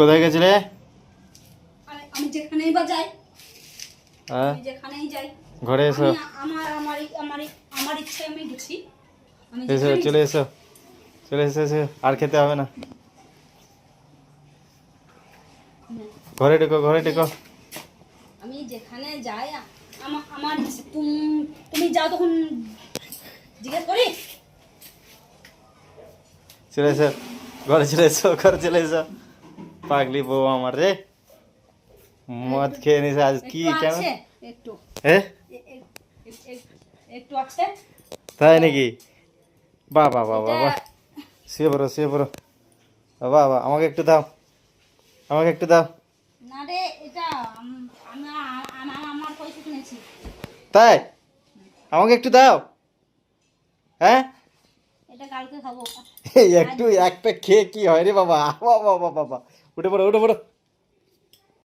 কোথায় গেছিলে? আমি যেখানেই বা যাই, হ্যাঁ, আমি যেখানেই যাই, ঘরে এসো। আমার ইচ্ছে আমি গেছি। আমি এসো, যেখানেই চলে এসো, চলে এসো, এসো। আর খেতে হবে না। যাই, ঘরে ঢুকো, ঘরে ঢুকো। আমি যেখানে যাই আমার ইচ্ছে। তুমি যাও তখন জিজ্ঞেস করি। চলে এসো, ঘরে চলে এসো, ঘরে চলে এসো। পাগলি বউ আমার রে, মদ খেয়ে নিছে আজ। কি একটু কেন? আছে, একটু হ্যাঁ, একটু আছে। তাই নাকি? বাহ বাহ বাহ বাহ এটা বাহ, শুয়ে পড়ো, শুয়ে পড়ো। বাবা বাবা, আমাকে একটু দাও, আমাকে একটু দাও। না রে, এটা আমি আমার পয়সা কিনেছি। তাই? আমাকে একটু দাও। হ্যাঁ, এটা কালকে খাবো। এই একটু এক প্যাক খেয়ে কি হয় রে বাবা? বাবা বাবা বাবা, উঠে পড়ো, উঠে পড়ো।